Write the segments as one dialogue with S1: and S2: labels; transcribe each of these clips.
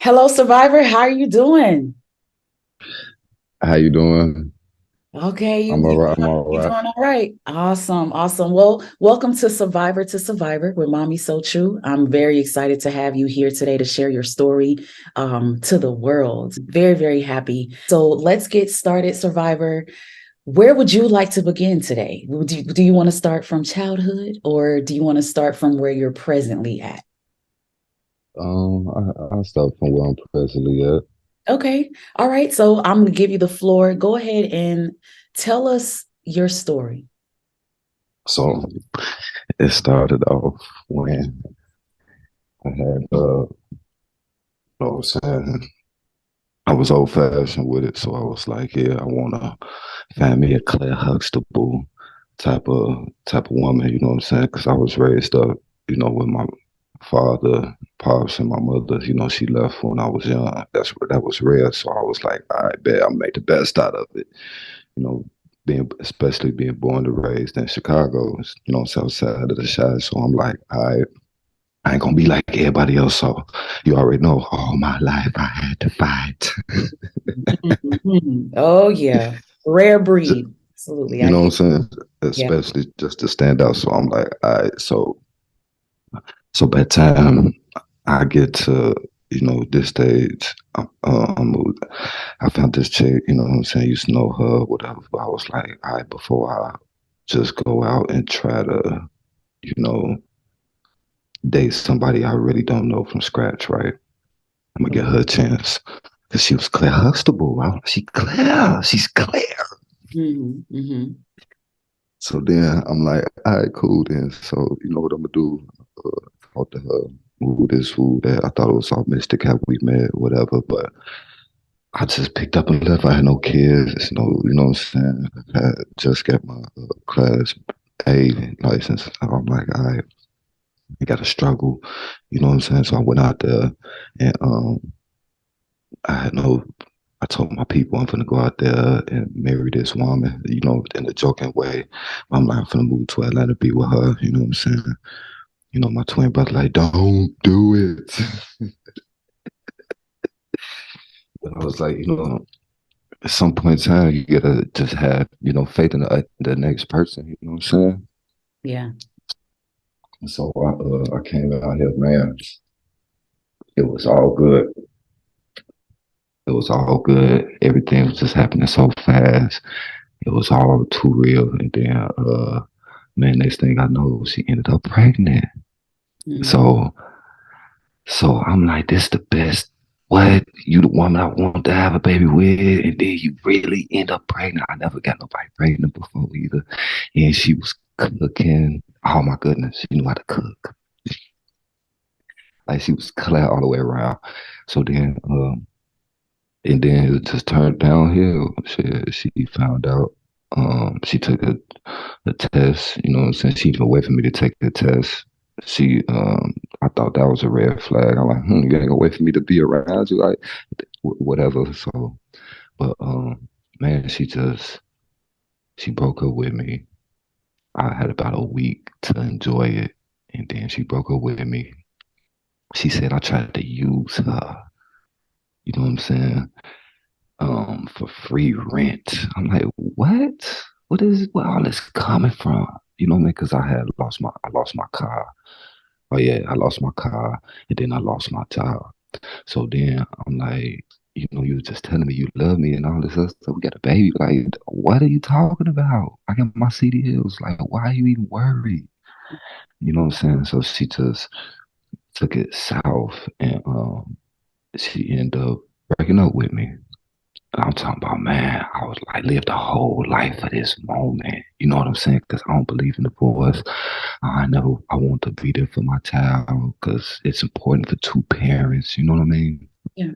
S1: Hello, Survivor. How are you doing?
S2: How you doing?
S1: Okay,
S2: I'm all right. I'm all
S1: you
S2: right.
S1: doing all right. Awesome, awesome. Well, welcome to Survivor with Mommy So True. I'm very excited to have you here today to share your story to the world. Very, very happy. So let's get started, Survivor. Where would you like to begin today? Do you want to start from childhood or do you want to start from where you're presently at?
S2: I'll start from where I'm presently at.
S1: Okay. All right. So I'm going to give you the floor. Go ahead and tell us your story.
S2: So it started off when I had, I was saying, I was old fashioned with it. So I was like, yeah, I want to find me a Claire Huxtable type of woman. You know what I'm saying? Because I was raised up, with my father, pops, and my mother. She left when I was young. That was rare. So I was like, I bet I'll make the best out of it. you know, especially being born and raised in Chicago, south side of the shot. So I'm like, I ain't gonna be like everybody else. So you already know all my life I had to fight.
S1: Mhm. Oh, yeah. Rare breed. Absolutely.
S2: You
S1: I
S2: know what I'm
S1: get
S2: saying?
S1: yeah.
S2: Especially just to stand out. So I'm like, all right, so by the time I get to, this stage, I found this chick, you know what I'm saying, used to know her, whatever. But I was like, all right, before I just go out and try to, you know, date somebody I really don't know from scratch, right? I'm gonna get her a chance. Cause she was Claire Huxtable. She's Claire.
S1: Hmm. Hmm.
S2: So then I'm like, all right, cool then. So you know what I'm gonna do? Talk to her, who this, who that. I thought it was all mystic how we met, whatever. But I just picked up and left. I had no kids, you know what I'm saying? I had just got my class A license. I'm like, all right, I gotta struggle, you know what I'm saying? So I went out there and I had no I told my people I'm gonna go out there and marry this woman, in a joking way. I'm like, I'm gonna move to Atlanta, be with her, you know what I'm saying? My twin brother like, don't do it. But I was like, at some point in time, you gotta just have, faith in the next person, you know what I'm saying?
S1: Yeah.
S2: And so I came out here, man. It was all good. It was all good. Everything was just happening so fast. It was all too real. And then, man, next thing I know, she ended up pregnant.
S1: Mhm.
S2: So, so I'm like, this the best. What? You the woman I want to have a baby with, and then you really end up pregnant. I never got nobody pregnant before either. And she was cooking. Oh my goodness, she knew how to cook. Like she was clear all the way around. So then, and then it just turned downhill. She found out. She took a test. You know what I'm saying? She even wait for me to take the test. I thought that was a red flag. I'm like, you ain't gonna wait for me to be around you, like, whatever. So, but man, she broke up with me. I had about a week to enjoy it, and then she broke up with me. She said I tried to use her. You know what I'm saying? For free rent. I'm like, what? Where all this coming from? You know what I mean? Because I lost my car. Oh yeah, I lost my car, and then I lost my job. So then I'm like, you were just telling me you love me and all this other stuff. We got a baby. Like, what are you talking about? I got my CDLs. Like, why are you even worried? You know what I'm saying? So she just took it south, and she ended up breaking up with me. I'm talking about, man, I was like, lived a whole life for this moment. You know what I'm saying? Because I don't believe in divorce. I want to be there for my child because it's important for two parents. You know what I mean?
S1: Yeah.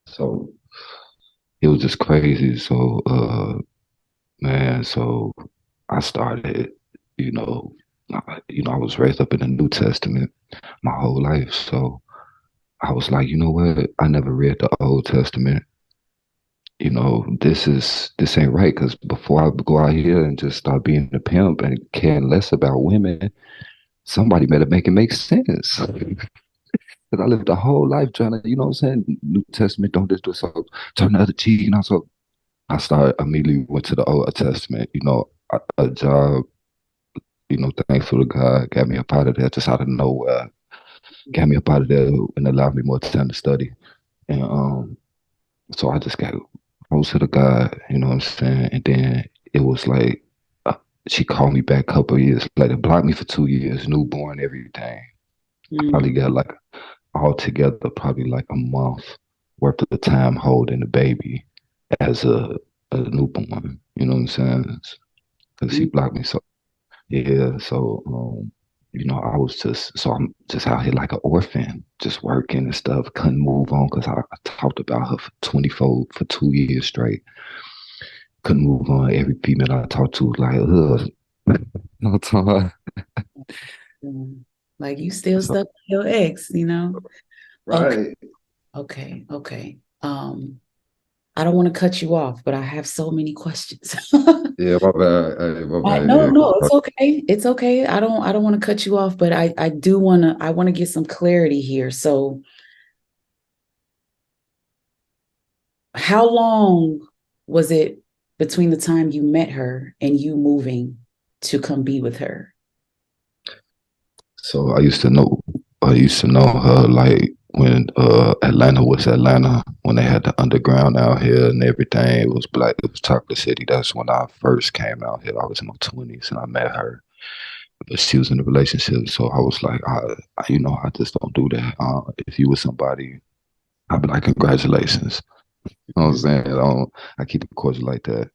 S2: So it was just crazy. So, man, so I started, you know, I was raised up in the New Testament my whole life. So I was like, you know what? I never read the Old Testament. This ain't right because before I go out here and just start being a pimp and caring less about women, somebody better make it make sense. Because I lived a whole life trying to, you know what I'm saying? New Testament, don't this, so turn the other cheek. And I started immediately went to the Old Testament, a job, thankful to God, got me up out of there just out of nowhere, got me up out of there and allowed me more time to study. And so I just got close to the God, you know what I'm saying? And then it was like, uh, she called me back a couple of years later, blocked me for 2 years, newborn, everything. I probably
S1: Mm,
S2: got like altogether probably like a month worth of the time holding the baby as a newborn. You know what I'm saying? Because she
S1: mm,
S2: blocked me. So yeah, so I was I'm just out here like an orphan, just working and stuff. Couldn't move on because I talked about her for 24 for 2 years straight. Couldn't move on. Every female I talked to was like, ugh. No time.
S1: mm. Like you still
S2: So,
S1: stuck with your ex, you know? Okay,
S2: right.
S1: okay. I don't want to cut you off, but I have so many questions.
S2: Yeah, my bad. Hey, my bad.
S1: No,
S2: Yeah,
S1: no, it's okay. It's okay. I don't want to cut you off, but I want to get some clarity here. So, how long was it between the time you met her and you moving to come be with her?
S2: so I used to know her like when Atlanta was Atlanta, when they had the underground out here and everything. It was black, it was Chocolate City. That's when I first came out here. I was in my 20s and I met her. But she was in a relationship, so I was like, I just don't do that. If you were somebody, I'd be like, congratulations. You know what I'm
S1: Mhm.
S2: saying? I keep it cordial like that.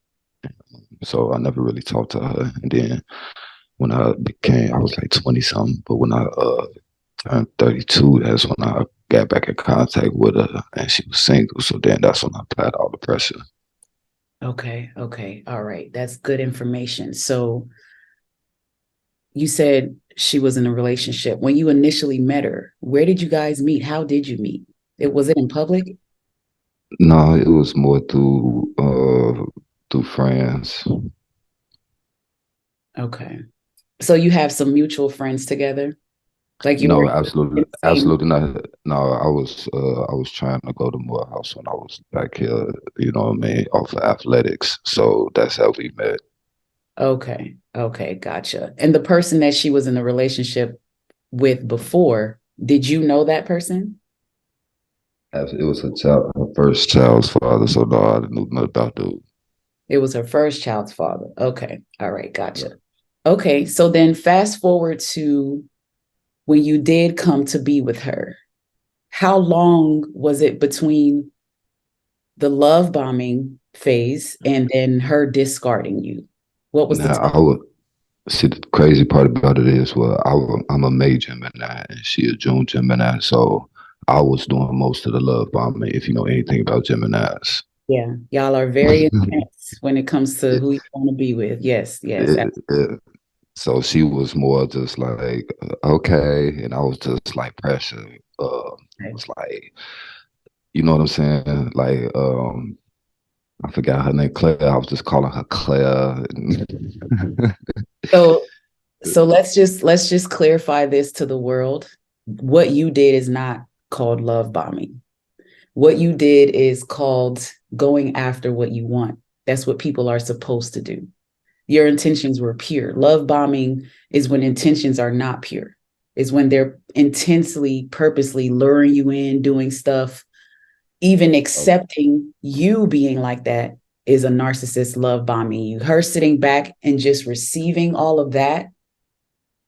S2: So I never really talked to her. And then when I was like 20 something, but when I turned 32, that's when I got back in contact with her and she was single. So then that's when I applied all the pressure.
S1: Okay. All right. That's good information. So, you said she was in a relationship. When you initially met her, where did you guys meet? How did you meet? Was it in public?
S2: No, it was more through friends.
S1: Okay. So you have some mutual friends together? Like you were
S2: No,
S1: in
S2: absolutely,
S1: the same.
S2: absolutely not. No, I was trying to go to Morehouse when I was back here, you know what I mean, off of athletics. So that's how we met.
S1: Okay, gotcha. And the person that she was in a relationship with before, did you know that person?
S2: It was her first child's father, so no, I didn't know nothing about dude.
S1: It was her first child's father. Okay. All right, gotcha. Okay, so then fast forward to when you did come to be with her. How long was it between the love bombing phase and then her discarding you? What was the
S2: Now
S1: time?
S2: I would see the crazy part about it is, well, I'm a May Gemini and she a June Gemini, so I was doing most of the love bombing. If you know anything about Geminis,
S1: Yeah, y'all are very intense when it comes to
S2: it,
S1: who you want to be with. Yes.
S2: it, so she was more just like, okay, and I was just like pressure. It
S1: Absolutely.
S2: was like, you know what I'm saying? Like, I forgot her name, Claire. I was just calling her Claire.
S1: So let's just clarify this to the world. What you did is not called love bombing. What you did is called going after what you want. That's what people are supposed to do. Your intentions were pure. Love bombing is when intentions are not pure, is when they're intensely, purposely luring you in, doing stuff, even
S2: Oh,
S1: accepting you being like that is a narcissist love bombing you. Her sitting back and just receiving all of that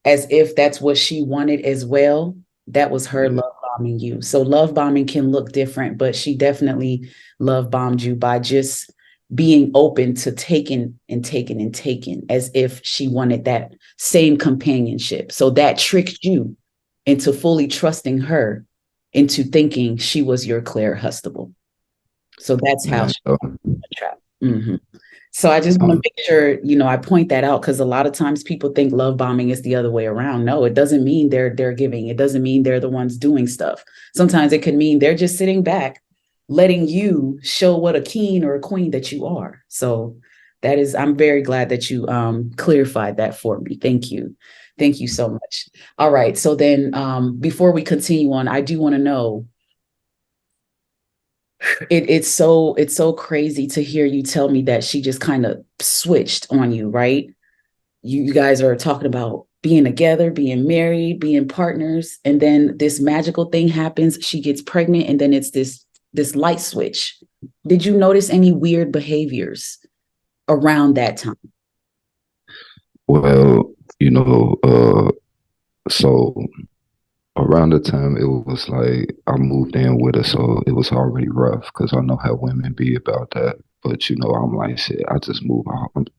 S1: as if that's what she wanted as well. That was her
S2: yeah.
S1: love bombing you. So love bombing can look different, but she definitely love bombed you by just being open to taking as if she wanted that same companionship. So that tricked you into fully trusting her into thinking she was your Claire Hustable. So that's how
S2: Yeah.
S1: she got trapped. Mm-hmm. So I just want to
S2: Um,
S1: make sure, I point that out because a lot of times people think love bombing is the other way around. No, it doesn't mean they're giving. It doesn't mean they're the ones doing stuff. Sometimes it could mean they're just sitting back, letting you show what a king or a queen that you are. So I'm very glad that you clarified that for me. Thank you. Thank you so much. All right. So then before we continue on, I do want to know it's so crazy to hear you tell me that she just kind of switched on you, right? You guys are talking about being together, being married, being partners, and then this magical thing happens. She gets pregnant, and then it's this light switch. Did you notice any weird behaviors around that time?
S2: Well, so around the time it was like I moved in with her, so it was already rough because I know how women be about that. But I'm like, shit, I just moved.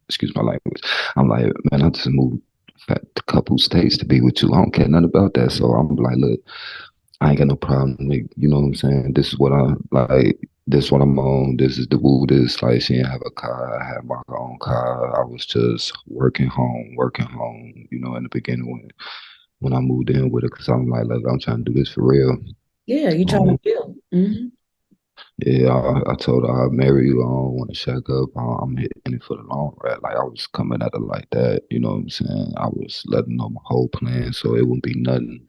S2: Excuse my language. I'm like, man, I just moved a couple states to be with you. I don't care nothing about that. So I'm like, look, I ain't got no problem. Like, you know what I'm saying? This is what I like. This is what I'm on. This is the woo. This like she didn't have a car. I had my own car. I was just working home, working home. In the beginning when I moved in with her, because I'm like, look, I'm trying to do this for real.
S1: Yeah, you trying to
S2: Um,
S1: build. Mm-hmm.
S2: yeah, I told her I'll marry you. I don't want to shack up. I'm hitting it for the long run. Like I was coming at her like that. You know what I'm saying? I was letting know my whole plan, so it wouldn't be nothing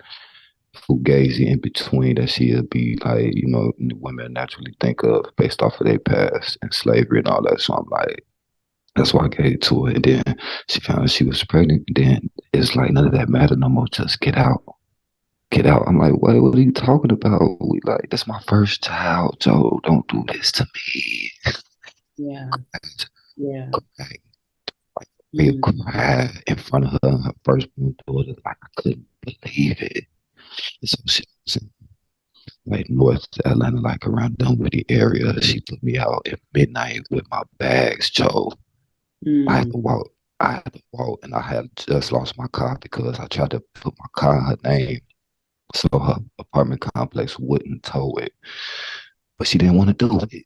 S2: fugazi in between that she'd be like, women naturally think of based off of their past and slavery and all that. So I'm like, that's why I gave it to her. And then she found out she was pregnant. And then it's like none of that matter no more. Just get out. Get out. I'm like, what are you talking about? We like, that's my first child, Joe. Don't do this to me.
S1: Yeah, yeah.
S2: Like, real
S1: Mm,
S2: cry in front of her and her firstborn daughter. Like, I couldn't believe it. And so she was in, like North Atlanta, like around Dunwoody area. She put me out at midnight with my bags, Joe. I had
S1: mm,
S2: to walk. I had to walk, and I had just lost my car because I tried to put my car in her name so her apartment complex wouldn't tow it. But she didn't want to do it.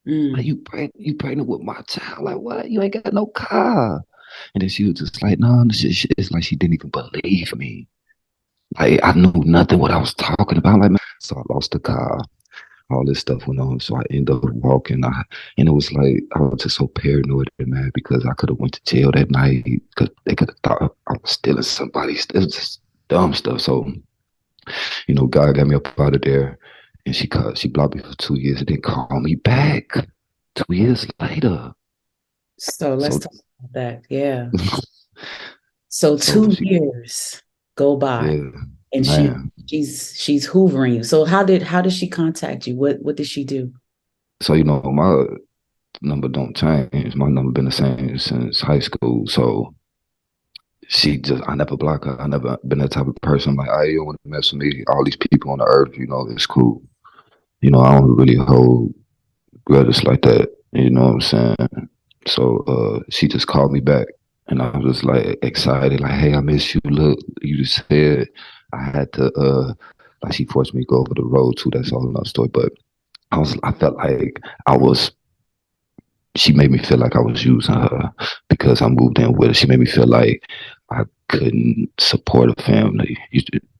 S2: Like,
S1: mm,
S2: you pregnant with my child? Like, what? You ain't got no car. And then she was just like, no, it's like she didn't even believe me. Like, I knew nothing what I was talking about. Like, man. So I lost the car. All this stuff went on. So I ended up walking. And it was like, I was just so paranoid and mad because I could have went to jail that night because they could have thought I was stealing somebody's. It was just dumb stuff. So, God got me up out of there. And she blocked me for 2 years and then called me back 2 years later.
S1: So let's
S2: So,
S1: talk about that. Yeah. So
S2: so
S1: two
S2: she,
S1: years go by
S2: yeah,
S1: and
S2: man.
S1: she's hoovering you. So how did she contact you? What did she do?
S2: So, my number don't change. My number been the same since high school. So I never block her. I never been that type of person. Like, I don't want to mess with me. All these people on the earth, it's cool. I don't really hold grudges like that. You know what I'm saying? So she just called me back and I was just like excited, like, hey, I miss you. Look, you just said I had to like she forced me to go over the road too. That's all another story. But I felt like I was she made me feel like I was using her because I moved in with her. She made me feel like I couldn't support a family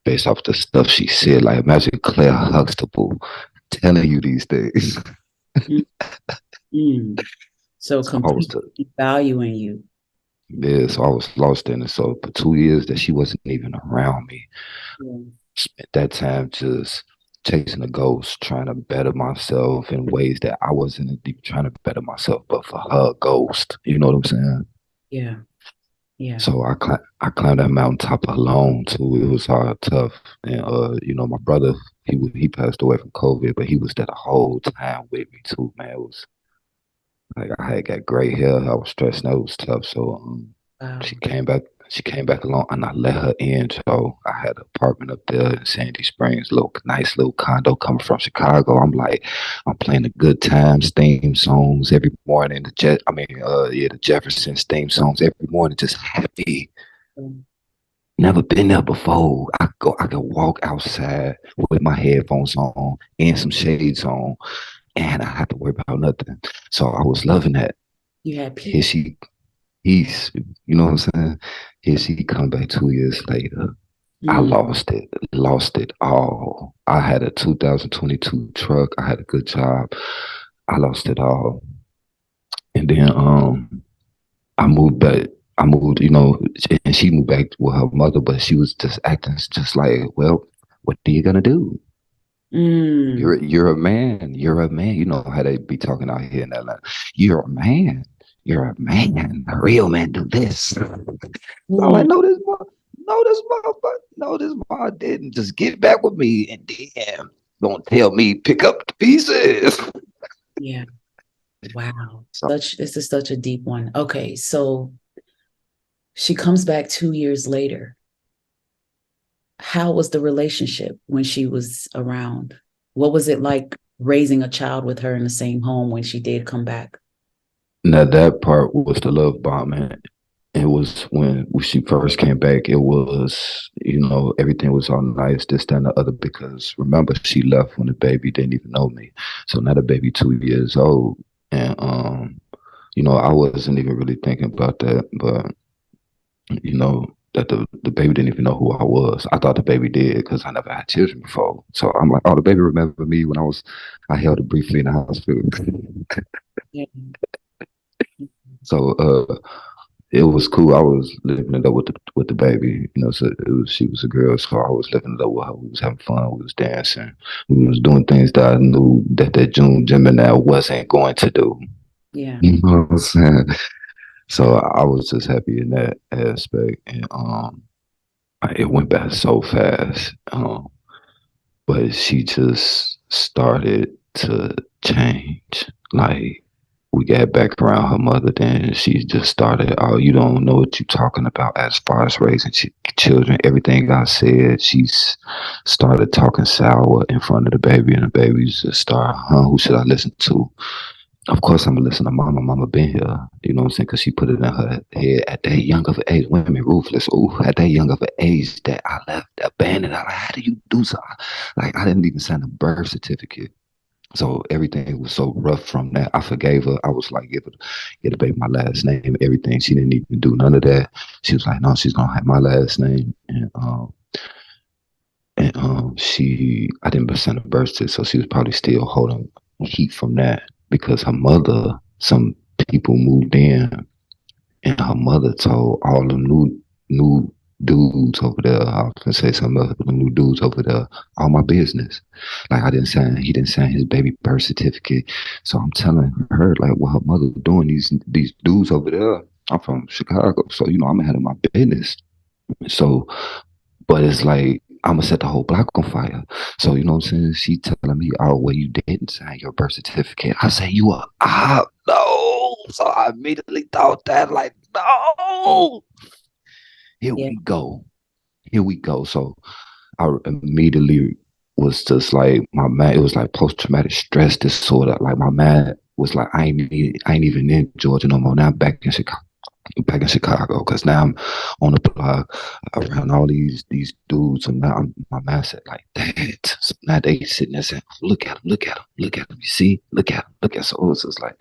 S2: based off the stuff she said. Like, imagine Claire Huxtable telling you these things.
S1: Mm-hmm. So
S2: So I was,
S1: completely valuing you.
S2: yeah, so I was lost in it. So for 2 years that she wasn't even around me,
S1: Yeah.
S2: spent that time just chasing a ghost, trying to better myself in ways that I wasn't even trying to better myself, but for her ghost. You know what I'm saying?
S1: Yeah. Yeah.
S2: So I climbed that mountaintop alone too. It was hard, tough, and my brother he passed away from COVID, but he was there the whole time with me too. Man, it was like I had got gray hair. I was stressed. That was tough. So
S1: Wow.
S2: she came back. She came back along, and I let her in. So I had an apartment up there in Sandy Springs, little nice little condo coming from Chicago. I'm like, I'm playing the Good Times theme songs every morning. The Jeffersons theme songs every morning, just happy.
S1: Um,
S2: Never been there before. I could walk outside with my headphones on and some shades on, and I had to worry about nothing. So I was loving that.
S1: you had
S2: Here
S1: peace.
S2: she He's, you know what I'm saying? Here she come back 2 years later. I
S1: Mm,
S2: lost it all. I had a 2022 truck. I had a good job. I lost it all. And then I moved back. I moved, and she moved back with her mother, but she was just acting just like, well, what are you gonna do?
S1: Mm.
S2: You're a man. You're a man. You know how they be talking out here in Atlanta. You're a man. You're a man. A real man do this. So I'm
S1: Mm.
S2: like, no, this motherfucker, no, this mother didn't. Just get back with me, and then don't tell me pick up the pieces.
S1: Yeah. Wow.
S2: So
S1: This is such a deep one. Okay, so she comes back 2 years later. How was the relationship when she was around? What was it like raising a child with her in the same home when she did come back?
S2: now that part was the love bombing. It was when she first came back. It was, everything was all nice, this, that, and the other. Because remember, she left when the baby didn't even know me. So now the baby 2 years old, and I wasn't even really thinking about that, but that the baby didn't even know who I was. I thought the baby did because I never had children before. So I'm like, oh, the baby remembered me when I held it briefly in the hospital.
S1: Yeah.
S2: So it was cool. I was living it up with the baby, so she was a girl, so I was living it up with her. We was having fun, we was dancing, we was doing things that I knew that June Gemini wasn't going to do.
S1: Yeah.
S2: You know what I'm saying? So I was just happy in that aspect, and it went back so fast. But she just started to change. Like we got back around her mother, then she just started, oh, you don't know what you're talking about as far as raising children. Everything I said, she's started talking sour in front of the baby, and the baby just started, who should I listen to? Of course, I'm gonna listen to mama. Mama been here, you know what I'm saying? Because she put it in her head at that young of an age. Women ruthless. Ooh, at that young of an age that I left abandoned. I like, how do you do so? Like, I didn't even sign a birth certificate. So everything was so rough from that. I forgave her. I was like, give the baby my last name, everything. She didn't even do none of that. She was like, no, she's gonna have my last name. I didn't send a birth certificate, so she was probably still holding heat from that because her mother, some people moved in, and her mother told all the new dudes over there. I was gonna say some of the new dudes over there, all my business. Like he didn't sign his baby birth certificate. So I'm telling her like what her mother was doing. These dudes over there. I'm from Chicago, so I'm ahead of my business. So, but it's like I'm gonna set the whole block on fire. So you know what I'm saying? She telling me, "Oh, well, you didn't sign your birth certificate." I say, "You are no." So I immediately thought that, like, no. Here
S1: Yeah.
S2: we go. Here we go. So I immediately was just like my man. It was like post traumatic stress disorder. Like my man was like, I ain't even in Georgia no more. Now I'm back in Chicago because now I'm on the block around all these dudes, and now my man said like that. So now they sitting there saying, "Look at him, look at him, look at him. You see, look at him, look at." Him. So it's just like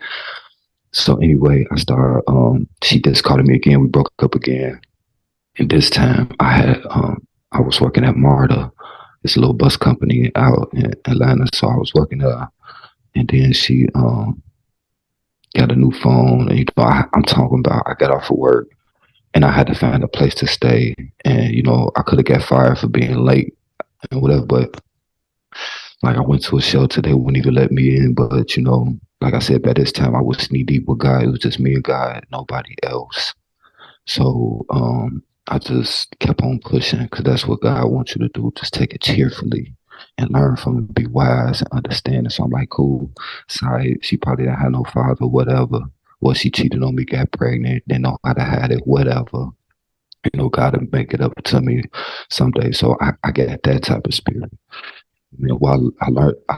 S2: so. Anyway, I started. She just called me again. We broke up again, and this time I was working at MARTA. It's a little bus company out in Atlanta, so I was working there, and then she got a new phone, and I'm talking about I got off of work and I had to find a place to stay. And I could have got fired for being late and whatever, but like I went to a shelter, they wouldn't even let me in. But like I said, by this time I was knee deep with God. It was just me and God, nobody else. So I just kept on pushing because that's what God wants you to do. Just take it cheerfully and learn from it, be wise and understand it. So I'm like, cool. Sorry, she probably didn't have no father, whatever. Well, she cheated on me, got pregnant, didn't know how to hide it, whatever. God to make it up to me someday. So I get that type of spirit. While I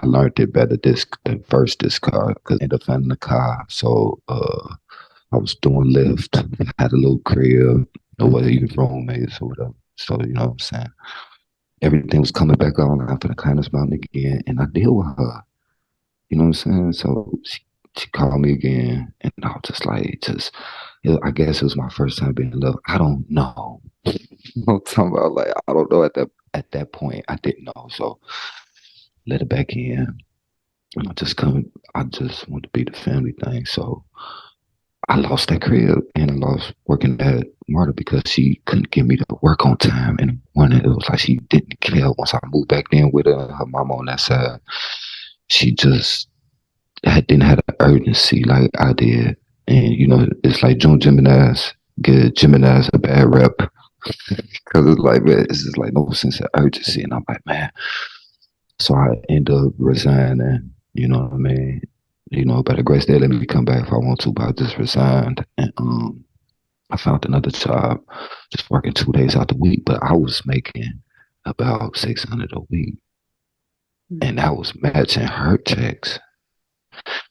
S2: learned it better than first this car because I ended up finding the car. So I was doing Lyft, had a little crib, or whether even roommates or whatever. So you know what I'm saying. Everything was coming back on after the kindness mountain again, and I deal with her. You know what I'm saying? So she called me again, and I was just like, I guess it was my first time being in love. I don't know. I'm talking about like I don't know at that point I didn't know. So let it back in. And I just want to be the family thing. So I lost that crib and I lost working at Marta because she couldn't get me to work on time in the morning. It was like she didn't care. Once I moved back in with her mama on that side, she just didn't have the urgency like I did. And you know, it's like June Gemini's give Gemini's a bad rep because it's like, man, it's just like no sense of urgency. And I'm like, man. So I end up resigning. You know what I mean? You know, by the grace they let me come back if I want to, but I just resigned and I found another job, just working 2 days out the week. But I was making about 600 a week,
S1: Mm.
S2: and that was matching her checks.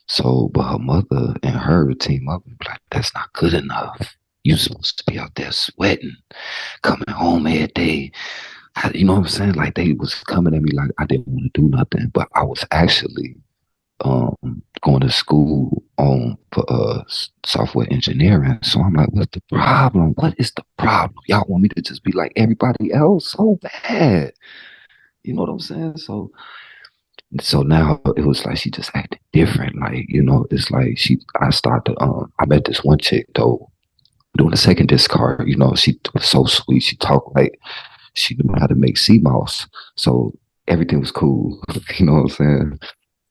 S2: So, but her mother and her team up and be like, that's not good enough. You supposed to be out there sweating, coming home every day. You know what I'm saying? Like they was coming at me like I didn't want to do nothing, but I was actually going to school on for software engineering. So I'm like, what's the problem? What is the problem? Y'all want me to just be like everybody else so bad? You know what I'm saying? So now it was like she just acted different. Like, you know, it's like I started I met this one chick though doing the second discard, you know, she was so sweet. She talked like she knew how to make sea moss. So everything was cool. You know what I'm saying?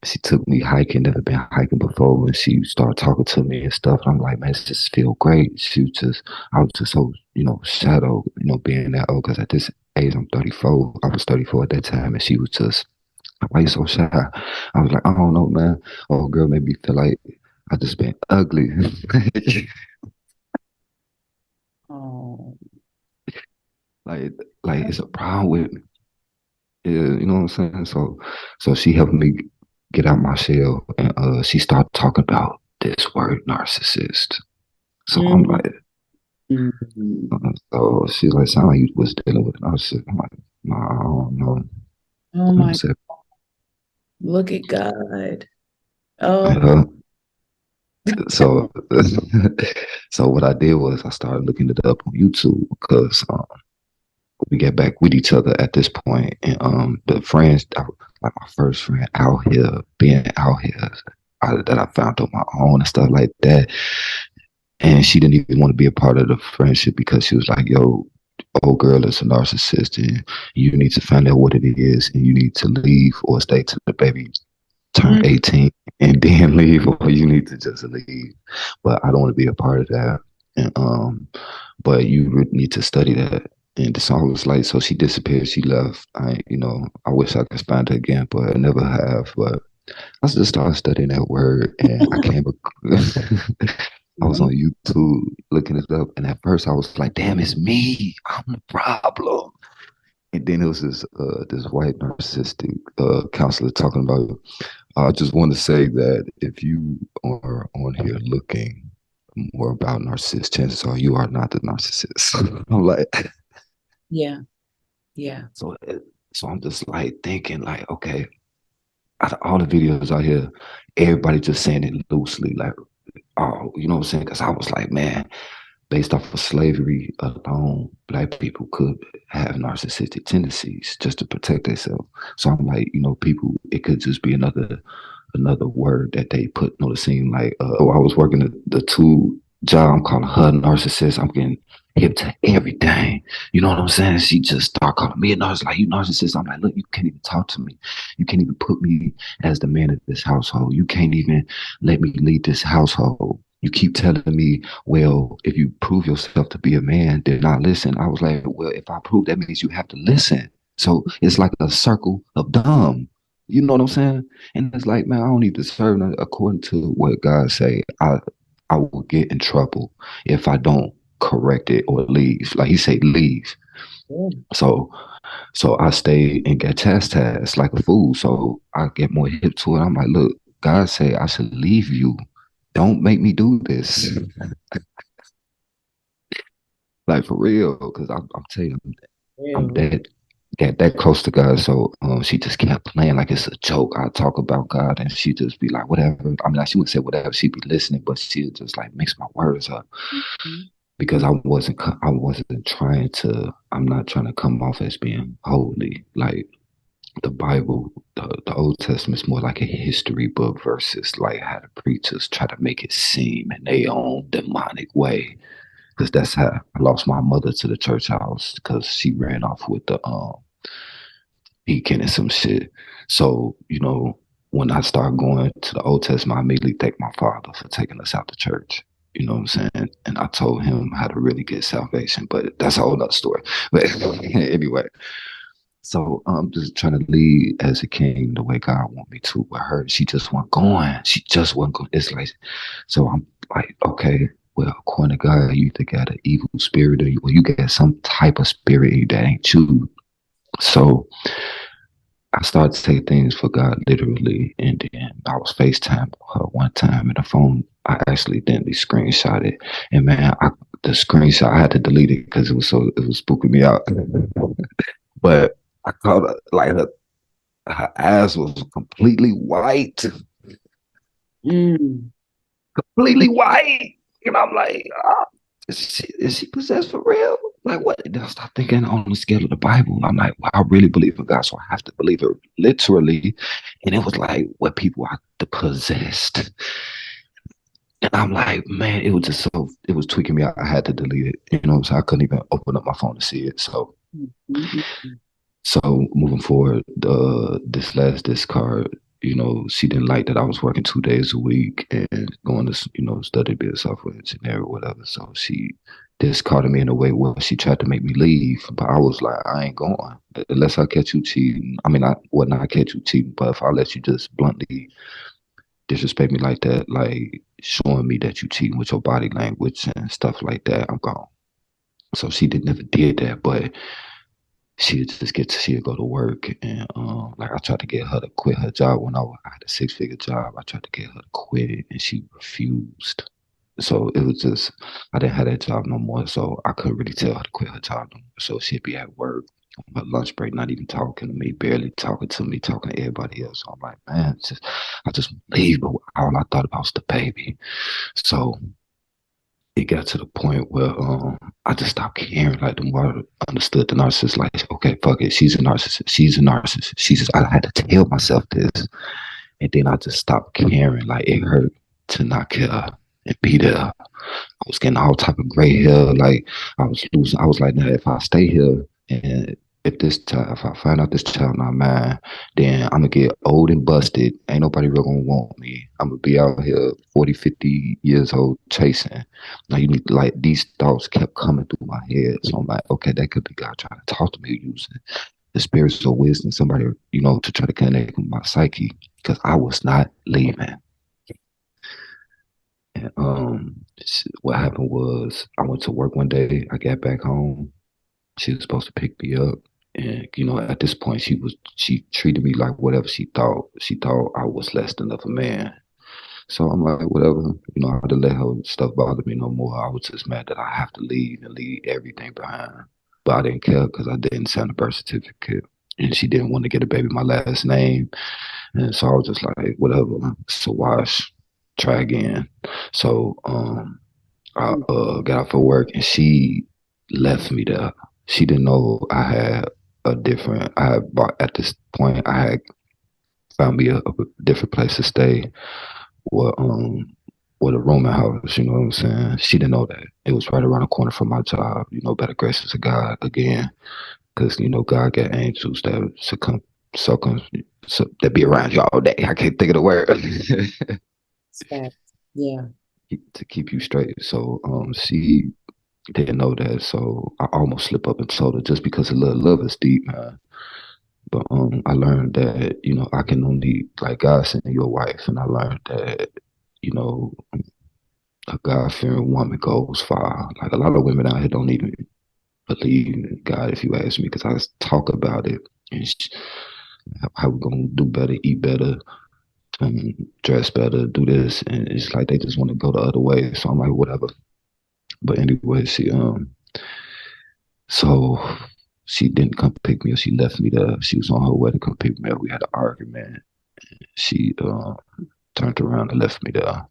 S2: She took me hiking, never been hiking before, and she started talking to me and stuff. And I'm like, man, this just feel great. I was just so, you know, shadow, you know, being that old, because at this age, I'm 34. I was 34 at that time, and she was just, why you so shy? I was like, I don't know, man. Oh, girl made me feel like I just been ugly.
S1: Oh.
S2: like, like it's a problem with me. Yeah, you know what I'm saying? So she helped me get out my shell and she started talking about this word narcissist. So I'm
S1: Mm.
S2: like,
S1: Mm.
S2: so she's like, sound like you was dealing with a narcissist. I'm like, no, I don't know.
S1: Oh
S2: And I
S1: my,
S2: said,
S1: look at God. Oh.
S2: uh, so so what I did was I started looking it up on YouTube because we get back with each other at this point, and the friends, like my first friend out here, being out here, that I found on my own and stuff like that. And she didn't even want to be a part of the friendship because she was like, yo, old girl is a narcissist and you need to find out what it is and you need to leave or stay till the baby turn
S1: Mm.
S2: 18 and then leave, or you need to just leave. But I don't want to be a part of that. And but you need to study that. And so I was like, so she disappeared, she left. You know, I wish I could find her again, but I never have. But I just started studying that word and I came I was on
S1: Mm.
S2: YouTube looking it up, and at first I was like, "Damn, it's me! I'm the problem." And then it was this white narcissistic counselor talking about. I just want to say that if you are on here looking more about narcissists, chances are you are not the narcissist. I'm like,
S1: Yeah. Yeah.
S2: so so I'm just like thinking like, okay, out of all the videos out here, everybody just saying it loosely, like, oh, you know what I'm saying? Because I was like, man, based off of slavery alone, black people could have narcissistic tendencies just to protect themselves. So I'm like, you know, people, it could just be another word that they put on the scene. Like, oh, I was working the two job, I'm calling her narcissist. I'm getting hip to everything. You know what I'm saying? She just start calling me a narcissist, like, you narcissist. I'm like, look, you can't even talk to me. You can't even put me as the man of this household. You can't even let me lead this household. You keep telling me, well, if you prove yourself to be a man, then I listen. I was like, well, if I prove, that means you have to listen. So it's like a circle of dumb. You know what I'm saying? And it's like, man, I don't need to serve according to what God say. I will get in trouble if I don't correct it or leave. Like he said, leave.
S1: Mm.
S2: So I stayed and got chastised like a fool. So I get more hip to it. I'm like, look, God say I should leave you. Don't make me do this. Like for real, because I'm telling you, I'm
S1: Ew.
S2: that close to God. So she just kept playing like it's a joke. I talk about God and she just be like, whatever. I mean, like, she wouldn't say whatever. She'd be listening, but she'd just like mix my words up
S1: Mhm.
S2: because I wasn't trying to. I'm not trying to come off as being holy. Like the Bible, the Old Testament is more like a history book versus like how the preachers try to make it seem in their own demonic way. Because that's how I lost my mother to the church house because she ran off with the deacon and some shit. So, when I started going to the Old Testament, I immediately thank my father for taking us out to church. You know what I'm saying? And I told him how to really get salvation, but that's a whole nother story. But anyway, so I'm just trying to lead as a king the way God want me to. With her, she just wasn't going. She just wasn't going. It's like, so I'm like, okay, well, according to God, you either got an evil spirit or you got some type of spirit in you that ain't you. So I started to take things for God literally, and then I was FaceTime her one time, and the phone I accidentally screenshot it, and man, the screenshot I had to delete it because it was spooking me out. But I caught her like her ass was completely white,
S1: Mm.
S2: completely white, and I'm like, is she possessed for real? Like what? Then I start thinking on the scale of the Bible. I'm like, well, I really believe in God, so I have to believe it literally. And it was like what people are possessed. And I'm like, man, it was just it was tweaking me out. I had to delete it, so I couldn't even open up my phone to see it. So,
S1: Mm-hmm.
S2: so moving forward, this last discard, she didn't like that I was working 2 days a week and going to, study to be a software engineer or whatever. So she discarded me in a way where she tried to make me leave, but I was like, I ain't going unless I catch you cheating. I mean, I would not catch you cheating, but if I let you just bluntly disrespect me like that, like showing me that you cheating with your body language and stuff like that, I'm gone. So she never did that, but she'd go to work and like I tried to get her to quit her job when I had a 6-figure job. I tried to get her to quit it and she refused. So it was just I didn't have that job no more, so I couldn't really tell her to quit her job no more. So she'd be at work on her lunch break, not even talking to me, barely talking to me, talking to everybody else. So I'm like, man, I just leave, but all I thought about was the baby. So it got to the point where I just stopped caring. Like the more I understood the narcissist, like, okay, fuck it, she's a narcissist. She's a narcissist. I had to tell myself this, and then I just stopped caring. Like it hurt to not care and be there. I was getting all type of gray hair. Like I was losing. I was like, now if I stay here and if I find out this child not mine, then I'm gonna get old and busted. Ain't nobody really gonna want me. I'm gonna be out here 40, 50 years old chasing. Now you need like these thoughts kept coming through my head. So I'm like, okay, that could be God trying to talk to me using the spiritual wisdom, somebody, to try to connect with my psyche. Because I was not leaving. And what happened was I went to work one day, I got back home. She was supposed to pick me up. And at this point, she treated me like whatever she thought. She thought I was less than of a man. So I'm like, whatever. I had to let her stuff bother me no more. I was just mad that I have to leave and leave everything behind. But I didn't care because I didn't send a birth certificate, and she didn't want to get a baby my last name. And so I was just like, whatever. So wash, try again. So I got off of work, and she left me there. She didn't know I had I had bought, at this point, I had found me a different place to stay with a rooming house, you know what I'm saying? She didn't know that. It was right around the corner from my job, by the graces of God again. Because, God got angels that that be around you all day. I can't think of the word.
S1: Respect. Yeah.
S2: To keep you straight. So she didn't know that. So I almost slipped up and told her just because a little love is deep, man. But I learned that, I can only like God send you a wife, and I learned that, a God fearing woman goes far. Like a lot of women out here don't even believe in God, if you ask me, because I just talk about it and how we gonna do better, eat better, dress better, do this, and it's like they just want to go the other way. So I'm like, whatever. But anyway, so she didn't come pick me up. She left me there. She was on her way to come pick me up. We had an argument. She turned around and left me there.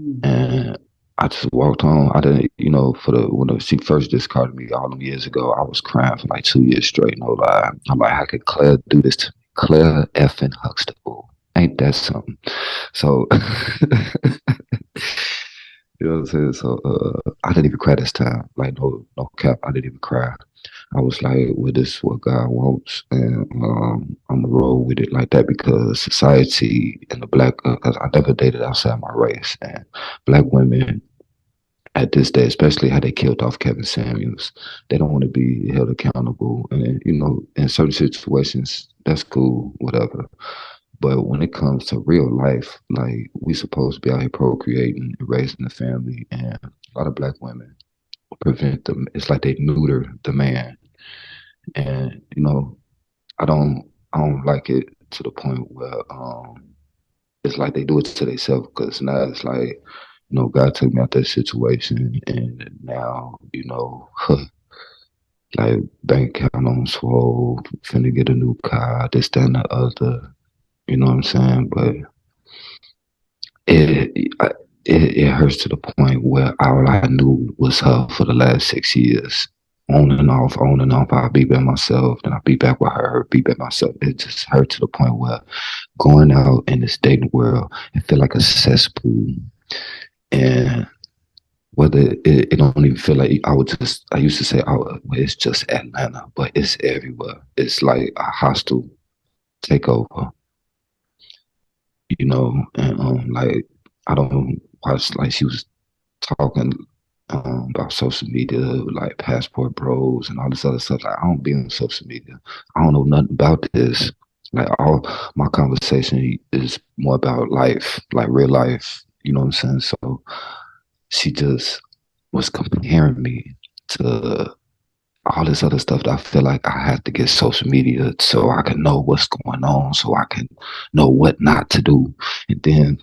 S1: Mm.
S2: And I just walked home. I didn't, for when she first discarded me all them years ago, I was crying for like 2 years straight. No lie. I'm like, how could Claire do this to me? Claire effing Huxtable. Ain't that something? So, you know what I'm saying? So, I didn't even cry this time. Like, no cap. I didn't even cry. I was like, well, this is what God wants, and I'm gonna roll with it like that because society and the black, because I never dated outside my race, and black women at this day, especially how they killed off Kevin Samuels, they don't want to be held accountable, and in certain situations, that's cool, whatever. But when it comes to real life, like we supposed to be out here procreating and raising a family, and a lot of black women prevent them. It's like they neuter the man, and I don't like it to the point where it's like they do it to themselves because now it's like God took me out that situation, and now like bank account on swole, finna get a new car, this, that, and the other. You know what I'm saying? But it it hurts to the point where all I knew was her for the last 6 years. On and off. I'll be by myself, then I'll be back with her, be back myself. It just hurt to the point where going out in this dating world, it feel like a cesspool. And whether it don't even feel like I used to say, oh, well, it's just Atlanta, but it's everywhere. It's like a hostile takeover, and like I don't watch, like she was talking about social media, like passport bros and all this other stuff. Like I don't be on social media. I don't know nothing about this. Like all my conversation is more about life, like real life. You know what I'm saying? So she just was comparing me to all this other stuff that I feel like I have to get social media so I can know what's going on, so I can know what not to do. And then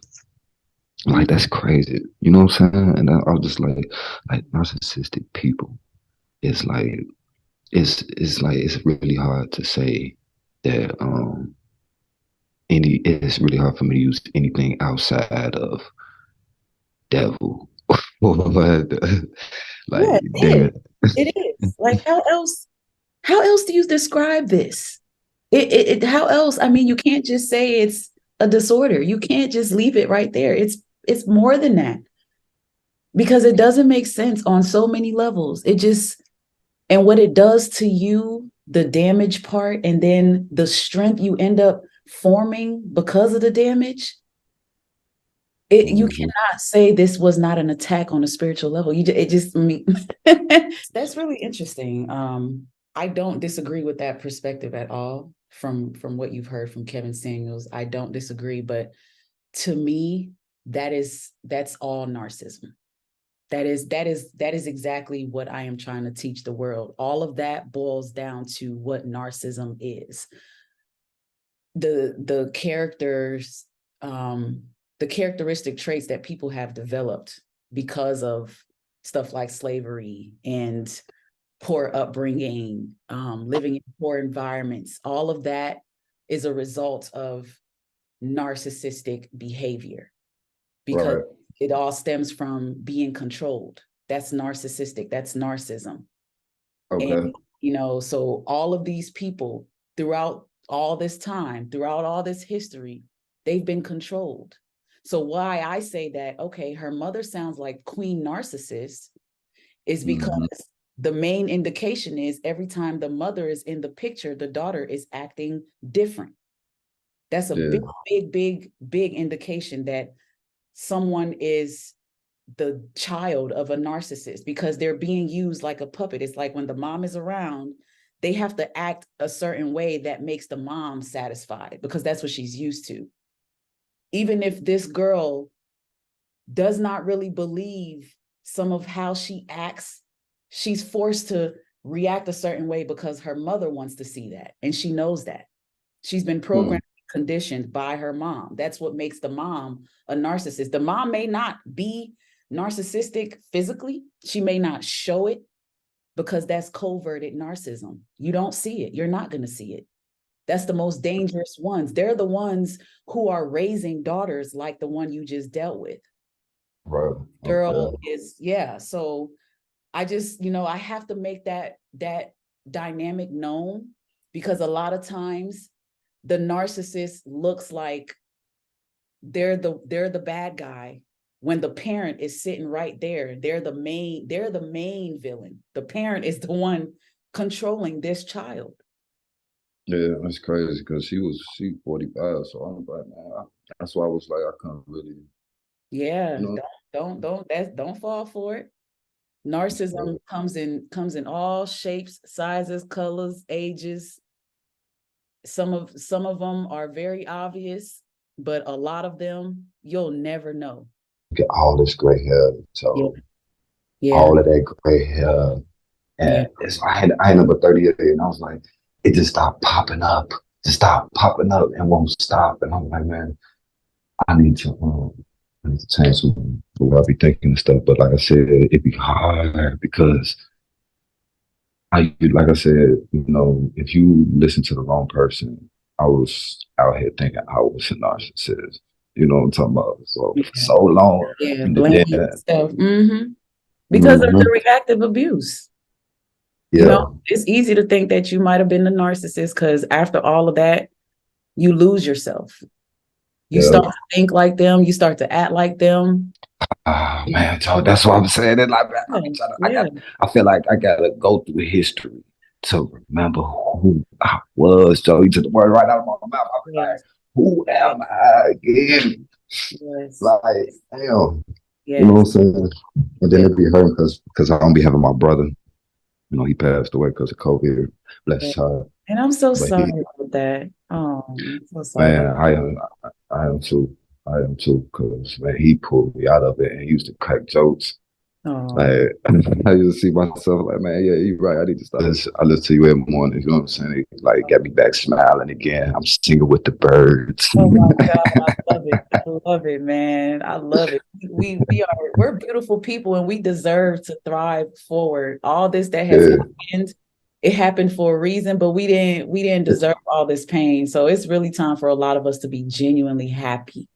S2: like that's crazy. You know what I'm saying? And I was just like narcissistic people. It's like it's really hard to say that it's really hard for me to use anything outside of devil.
S1: Yeah,
S2: Like
S1: it is.
S2: there.
S1: It is. Like how else do you describe this? How else? I mean, you can't just say it's a disorder. You can't just leave it right there. It's more than that because it doesn't make sense on so many levels. It just and what it does to you, the damage part, and then the strength you end up forming because of the damage. You
S2: Mhm.
S1: cannot say this was not an attack on a spiritual level. It just me. That's really interesting. I don't disagree with that perspective at all from what you've heard from Kevin Samuels. I don't disagree, but to me, that's all narcissism. That is exactly what I am trying to teach the world. All of that boils down to what narcissism is. The characters, the characteristic traits that people have developed because of stuff like slavery and poor upbringing, living in poor environments, all of that is a result of narcissistic behavior because
S2: Right.
S1: it all stems from being controlled. That's narcissistic, that's narcissism. And,
S2: Okay.
S1: so all of these people throughout all this time, throughout all this history, they've been controlled. So why I say that, okay, her mother sounds like Queen Narcissist is because
S2: Hmm.
S1: the main indication is every time the mother is in the picture, the daughter is acting different. That's a
S2: Yeah.
S1: big indication that someone is the child of a narcissist because they're being used like a puppet. It's like when the mom is around, they have to act a certain way that makes the mom satisfied because that's what she's used to. Even if this girl does not really believe some of how she acts, she's forced to react a certain way because her mother wants to see that. And she knows that. She's been
S2: Hmm.
S1: programmed, conditioned by her mom. That's what makes the mom a narcissist. The mom may not be narcissistic physically, she may not show it because that's coverted narcissism. You don't see it, you're not going to see it. That's the most dangerous ones. They're the ones who are raising daughters like the one you just dealt with.
S2: Right.
S1: Girl
S2: Okay.
S1: is, yeah. So I just, I have to make that dynamic known, because a lot of times the narcissist looks like they're the bad guy when the parent is sitting right there. They're the main villain. The parent is the one controlling this child.
S2: Yeah, that's crazy because she 45, so I'm like, man, that's why I was like, I couldn't really, you
S1: Yeah,
S2: know,
S1: don't fall for it.
S2: so,
S1: Narcissism comes in all shapes, sizes, colors, ages. Some of them are very obvious, but a lot of them you'll never know.
S2: get all this gray hair,
S1: Yeah,
S2: so
S1: yeah,
S2: all of that gray hair,
S1: yeah.
S2: and I had number 38, and I was like, it just stopped popping up, and won't stop, and I'm like, man, I need to, I need to change some the way I be thinking and stuff. But like I said, it be hard because like I said, if you listen to the wrong person, I was out here thinking I was a narcissist. You know what I'm talking about? So for
S1: Yeah,
S2: so long,
S1: yeah,
S2: and then,
S1: blaming stuff. Because of the
S2: mhm,
S1: reactive abuse.
S2: yeah,
S1: It's easy to think that you might have been the narcissist, because after all of that, you lose yourself. You
S2: yeah.
S1: start to think like them, you start to act like them.
S2: Oh man, so that's what I'm saying. And like, man,
S1: Yeah,
S2: I
S1: yeah,
S2: I feel like I gotta go through history to remember who I was. So you took the word right out of my mouth. I be like,
S1: yes,
S2: who
S1: yes,
S2: am I again?
S1: yes,
S2: Like, damn, you know what
S1: yes,
S2: I'm saying? And then
S1: yes,
S2: it be hurting because I don't be having my brother. He passed away because of COVID. Bless
S1: yes.
S2: his heart.
S1: And I'm so
S2: But
S1: sorry about that. Oh, I'm so sorry
S2: man,
S1: about
S2: I am too. I am too, because man, he pulled me out of it and he used to crack jokes.
S1: that. Oh,
S2: Like, I used to see myself like, man, yeah, you're right. I need to start. I listen to you every morning. You know what I'm saying? It, like, got me back smiling again. I'm singing with the birds.
S1: oh my God, I love it. I love it, man. I love it. We're beautiful people, and we deserve to thrive forward. All this that has
S2: Yeah,
S1: happened, it happened for a reason, but we didn't deserve all this pain. So it's really time for a lot of us to be genuinely happy.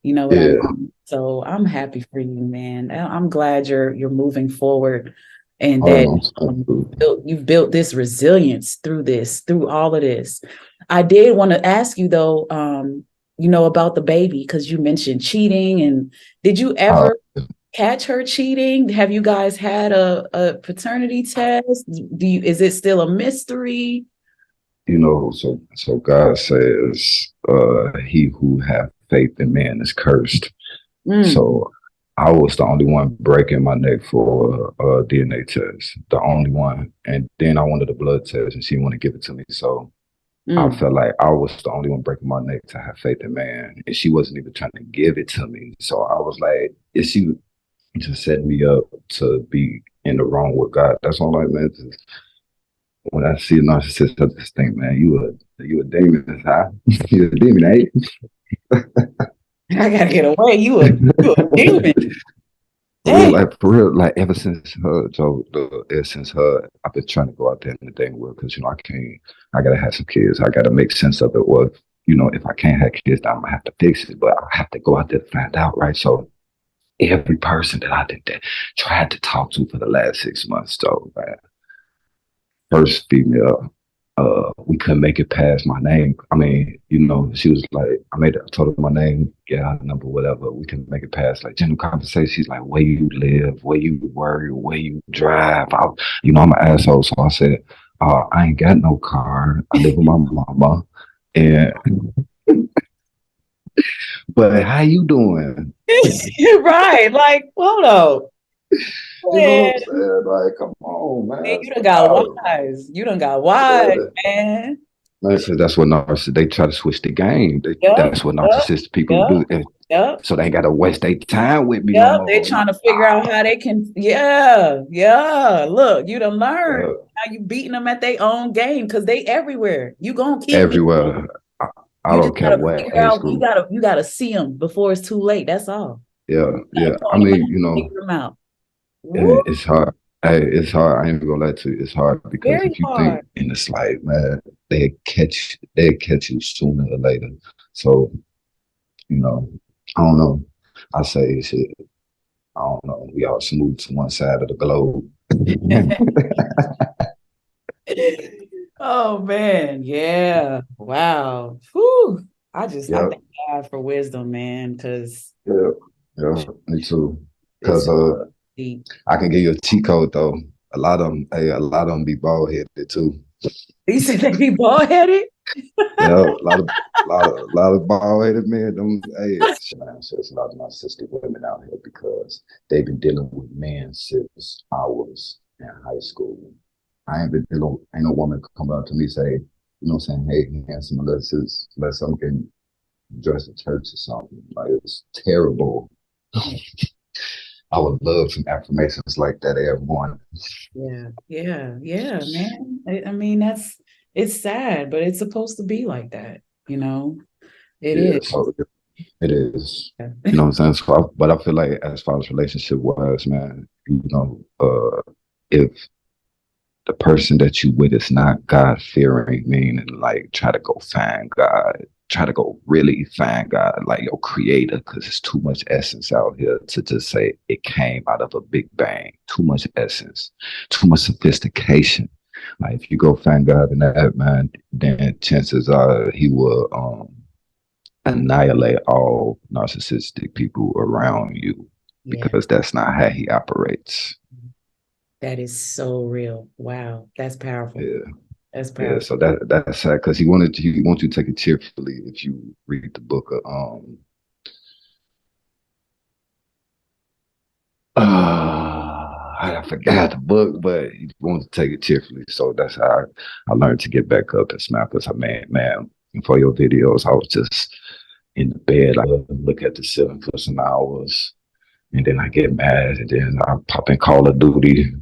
S1: You know what I
S2: yeah.
S1: mean? So I'm happy for you, man. I'm glad you're moving forward, and
S2: I
S1: that
S2: know.
S1: you've built this resilience through all of this. I did want to ask you though, about the baby, because you mentioned cheating, and did you
S2: Uh,
S1: ever catch her cheating? Have you guys had a paternity test? Is it still a mystery?
S2: so God says, he who have faith in man is cursed.
S1: Mm,
S2: So I was the only one breaking my neck for a DNA test, the only one. And then I wanted a blood test, and she wouldn't give it to me. So I
S1: mm,
S2: felt like I was the only one breaking my neck to have faith in man, and she wasn't even trying to give it to me. So I was like, is she just setting me up to be in the wrong with God? That's all I meant. When I see a narcissist, I just think, man, you a demon, huh? You a demon, eh?
S1: I gotta get away. You a demon.
S2: For real,
S1: Dang.
S2: like for real, like ever since her, Joe, ever since her, I've been trying to go out there in the dating world because I can't. I gotta have some kids. I gotta make sense of it. Or if I can't have kids, I'm gonna have to fix it. But I have to go out there to find out, right? So every person that I did that tried to talk to for the last 6 months, so first female, we couldn't make it past my name. I mean, she was like, I told her my name, yeah, number, whatever. We couldn't make it past like general conversation. She's like, where you live, where you work, where you drive. I'm an asshole. So I said, I ain't got no car. I live with my mama. And, but how you doing?
S1: Right. Like, hold up.
S2: You know what I'm
S1: Man,
S2: saying? Like, come on,
S1: man,
S2: man.
S1: you done
S2: Step
S1: got
S2: out.
S1: wise. You done got wise,
S2: Yeah.
S1: man.
S2: Man, because that's what narcissists, they try to switch the game.
S1: Yep,
S2: That's what
S1: yep,
S2: narcissistic people
S1: yep,
S2: do. And
S1: yep,
S2: so they ain't got to waste their time with me no
S1: yep. They're
S2: more.
S1: trying to figure out how they can, yeah, yeah. Look, you done learned.
S2: Uh,
S1: Now you beating them at their own game, because they everywhere. You gonna keep beating them.
S2: everywhere. I
S1: You just
S2: don't care
S1: gotta
S2: what
S1: figure
S2: age
S1: out, you
S2: group.
S1: gotta, you gotta see them before it's too late. That's all.
S2: Yeah,
S1: You
S2: yeah.
S1: gotta
S2: I
S1: point them out
S2: mean,
S1: and figure them out. Woo,
S2: it's hard. Hey, it's hard. I ain't gonna lie to you. It's hard because
S1: very
S2: if you think
S1: hard.
S2: in this life, man, they catch you sooner or later. So, you know, I don't know. I say shit. I don't know. We all moved to one side of the globe.
S1: Oh man, yeah. Wow. Whew. I
S2: Yeah,
S1: thank God for wisdom, man, because
S2: yeah, yeah. Me too.
S1: it's
S2: Cause
S1: deep.
S2: I can give you a cheat code though. A lot of them be bald headed too.
S1: You said they be bald headed?
S2: Yeah, a lot of bald headed men. Them, hey, there's a lot of narcissistic women out here because they've been dealing with men since I was in high school. I ain't been dealing. Ain't no woman come up to me say, you know, what I'm saying, hey, handsome, let's some can dress at church or something. Like it's terrible.
S1: Yeah,
S2: I would love some affirmations like that every morning.
S1: yeah, man. I mean, it's sad, but it's supposed to be like that, you know. It
S2: Yeah,
S1: is.
S2: so it is. You know what I'm saying? But I feel like as far as relationship wise, man, you know, if the person that you with is not God fearing, meaning like try to go find God, try to go really find God, like your creator, because it's too much essence out here to just say it came out of a big bang. Too much essence, too much sophistication. Like if you go find God in that man, then chances are he will annihilate all narcissistic people around you
S1: Yeah,
S2: because that's not how he operates.
S1: that is so real. Wow, that's powerful.
S2: Yeah.
S1: That's
S2: Yeah,
S1: powerful.
S2: so that's sad because he wants you to take it cheerfully if you read the book of I forgot the book, but he wants to take it cheerfully. So that's how I learned to get back up and smile because I man, for your videos, I was just in the bed, I look at the ceiling for some hours. And then I get mad, and then I pop in Call of Duty,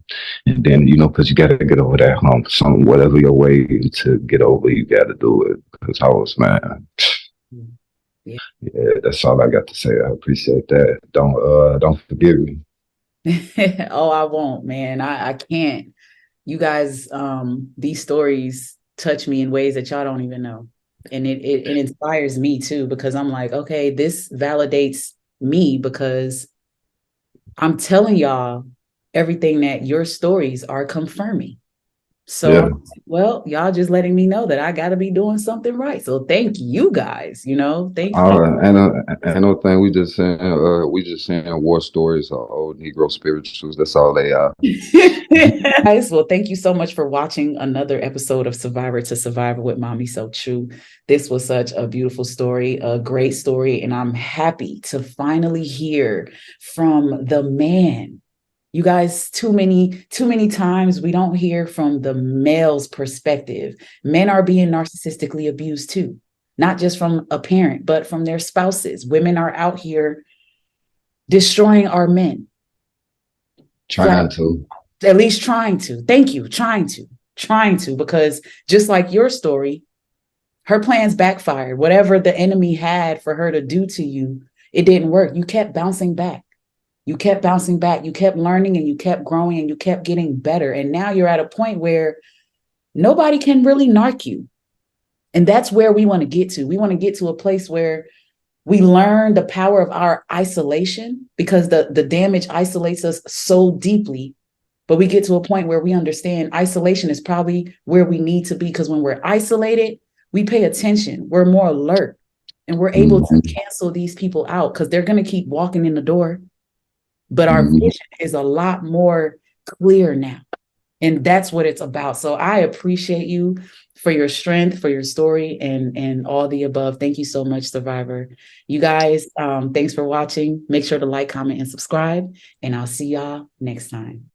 S2: and then you know, because you got to get over that hump. Some whatever your way to get over, you got to do it. Because I was man,
S1: Yeah.
S2: yeah, that's all I got to say. I appreciate that. Don't forgive me.
S1: Oh, I won't, man. I can't. You guys, these stories touch me in ways that y'all don't even know. And it inspires me too, because I'm like, okay, this validates me because I'm telling y'all everything that your stories are confirming. So,
S2: Yeah.
S1: well, y'all just letting me know that I got to be doing something right. So thank you guys, thank
S2: And no thing. We just saying war stories or old Negro spirituals. That's all they are.
S1: guys. Well, thank you so much for watching another episode of Survivor to Survivor with Mommy So True. This was such a beautiful story, a great story, and I'm happy to finally hear from the man. You guys, too many times we don't hear from the male's perspective. Men are being narcissistically abused too, not just from a parent, but from their spouses. Women are out here destroying our men, flat,
S2: Trying to.
S1: at least trying to. Thank you, trying to, because just like your story, her plans backfired. Whatever the enemy had for her to do to you, it didn't work. You kept bouncing back. You kept bouncing back. You kept learning and you kept growing and you kept getting better. And now you're at a point where nobody can really narc you. And that's where we want to get to. We want to get to a place where we learn the power of our isolation because the damage isolates us so deeply. But we get to a point where we understand isolation is probably where we need to be because when we're isolated, we pay attention, we're more alert, and we're able to
S2: Mm-hmm.
S1: cancel these people out because they're going to keep walking in the door. But our
S2: Mm-hmm.
S1: vision is a lot more clear now. And that's what it's about. So I appreciate you for your strength, for your story, and all the above. Thank you so much, Survivor. You guys, thanks for watching. Make sure to like, comment, and subscribe. And I'll see y'all next time.